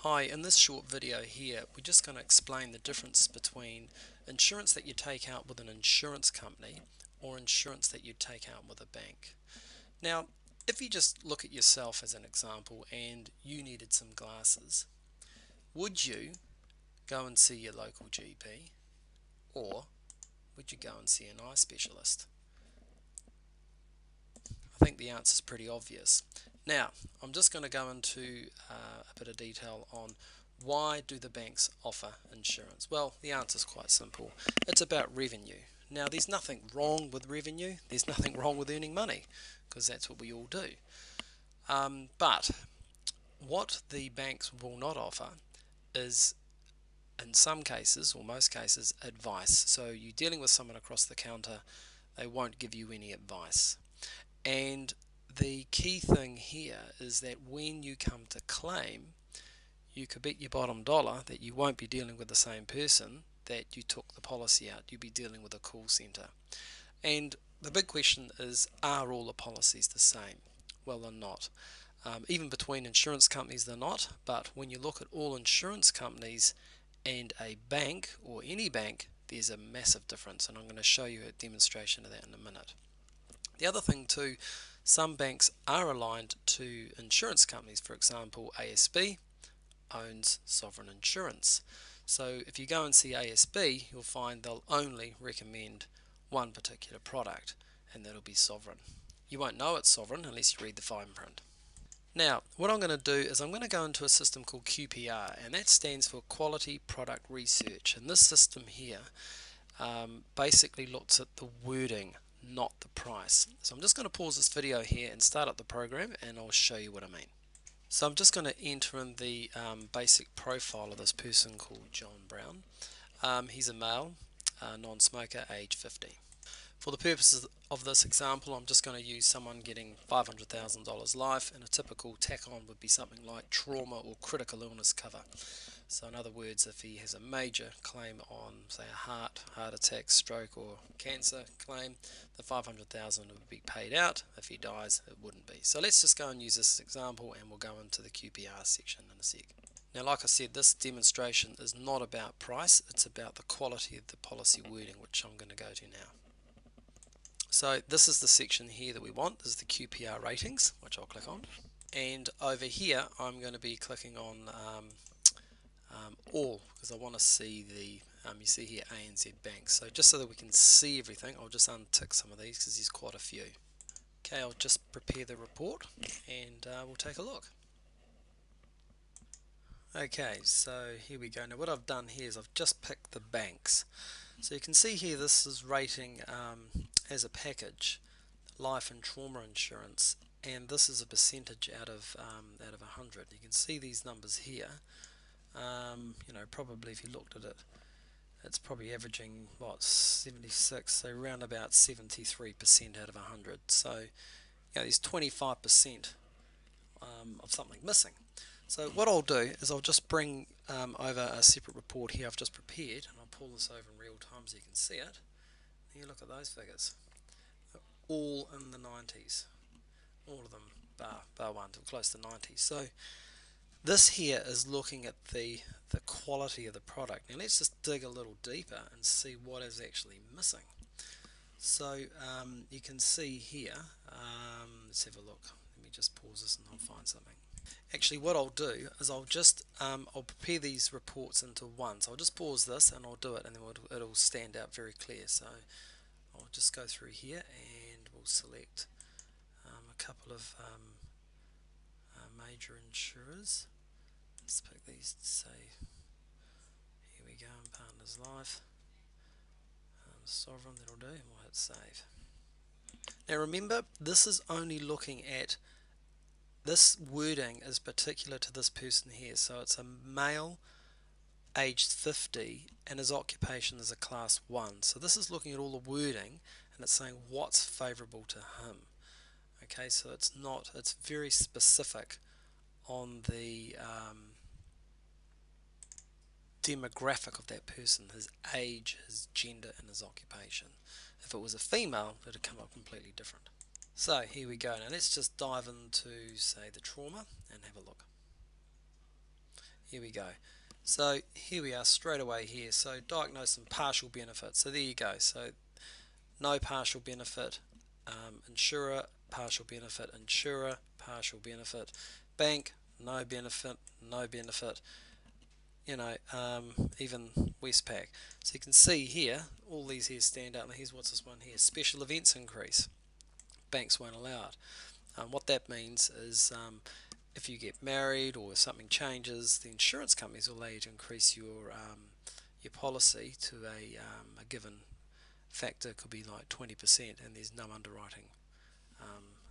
Hi, in this short video here, we're just going to explain the difference between insurance that you take out with an insurance company or insurance that you take out with a bank. Now, if you just look at yourself as an example and you needed some glasses, would you go and see your local GP or would you go and see an eye specialist? I think the answer is pretty obvious. Now, I'm just going to go into a bit of detail on why do the banks offer insurance? Well, the answer is quite simple. It's about revenue. Now, there's nothing wrong with revenue. There's nothing wrong with earning money because that's what we all do. But what the banks will not offer is, in some cases, or most cases, advice. So you're dealing with someone across the counter, they won't give you any advice. And the key thing here is that when you come to claim, you could bet your bottom dollar that you won't be dealing with the same person that you took the policy out. You'll be dealing with a call center. And the big question is, are all the policies the same? Well, they're not. Even between insurance companies, they're not. But when you look at all insurance companies and a bank, or any bank, there's a massive difference. And I'm going to show you a demonstration of that in a minute. The other thing too, some banks are aligned to insurance companies. For example, ASB owns Sovereign Insurance. So if you go and see ASB, you'll find they'll only recommend one particular product, and that'll be Sovereign. You won't know it's Sovereign unless you read the fine print. Now, what I'm going to do is I'm going to go into a system called QPR, and that stands for Quality Product Research. And this system here basically looks at the wording, not the price. So I'm just going to pause this video here and start up the program, and I'll show you what I mean. So I'm just going to enter in the basic profile of this person called John Brown. He's a male, non-smoker, age 50. For the purposes of this example, I'm just going to use someone getting $500,000 life, and a typical tack-on would be something like trauma or critical illness cover. So in other words, if he has a major claim on, say, a heart attack, stroke or cancer claim, the $500,000 would be paid out. If he dies, it wouldn't be. So let's just go and use this example, and we'll go into the QPR section in a sec. Now, like I said, this demonstration is not about price, it's about the quality of the policy wording, which I'm going to go to now. So this is the section here that we want. This is the QPR ratings, which I'll click on. And over here, I'm going to be clicking on all, because I want to see the, you see here ANZ Bank. So just so that we can see everything, I'll just untick some of these because there's quite a few. Okay, I'll just prepare the report and we'll take a look. Okay, so here we go. Now what I've done here is I've just picked the banks. So you can see here this is rating as a package, life and trauma insurance, and this is a percentage out of 100. You can see these numbers here. You know, probably if you looked at it, it's probably averaging what, 76, so around about 73% out of 100. So you know, there's 25% of something missing. So what I'll do is I'll just bring over a separate report here I've just prepared, and I'll pull this over in real time so you can see it. And you look at those figures, they're all in the 90s, all of them bar one, close to 90. So this here is looking at the quality of the product. Now let's just dig a little deeper and see what is actually missing. So you can see here, let's have a look. Let me just pause this and I'll find something. Actually, what I'll do is I'll just I'll prepare these reports into one. So I'll just pause this and I'll do it, and then it'll stand out very clear. So I'll just go through here and we'll select a couple of major insurers. Let's pick these to say, here we go, Partners Life, Sovereign, that'll do, and we'll hit save. Now remember, this is only looking at, this wording is particular to this person here, so it's a male aged 50 and his occupation is a class 1. So this is looking at all the wording and it's saying what's favourable to him. Okay, so it's very specific on the demographic of that person, his age, his gender and his occupation. If it was a female, it would come up completely different. So here we go. Now let's just dive into, say, the trauma and have a look. Here we go. So here we are straight away here. So diagnose and partial benefit. So there you go. So no partial benefit, insurer, partial benefit, insurer, partial benefit, bank, no benefit, no benefit, even Westpac. So you can see here, all these here stand out. And here's what's this one here, special events increase. Banks won't allow it. What that means is if you get married or something changes, the insurance companies will allow you to increase your policy to a given factor. It could be like 20%, and there's no underwriting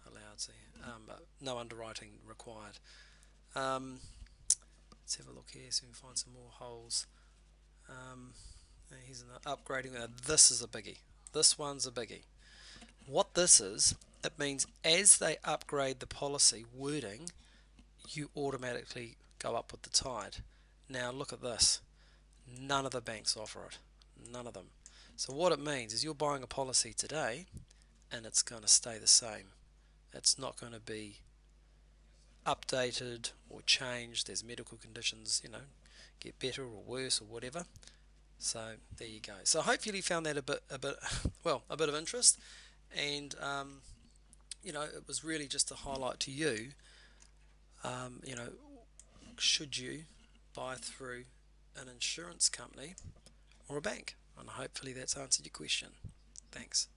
allowed, so, no underwriting required. Let's have a look here so we can find some more holes. Here's another upgrading. Now this is a biggie. This one's a biggie. What this is, it means as they upgrade the policy wording, you automatically go up with the tide. Now look at this. None of the banks offer it. None of them. So what it means is you're buying a policy today and it's going to stay the same. It's not going to be updated or changed. There's medical conditions, get better or worse or whatever. So there you go. So hopefully you found that a bit of interest, and it was really just to highlight to you, should you buy through an insurance company or a bank? And hopefully that's answered your question. Thanks.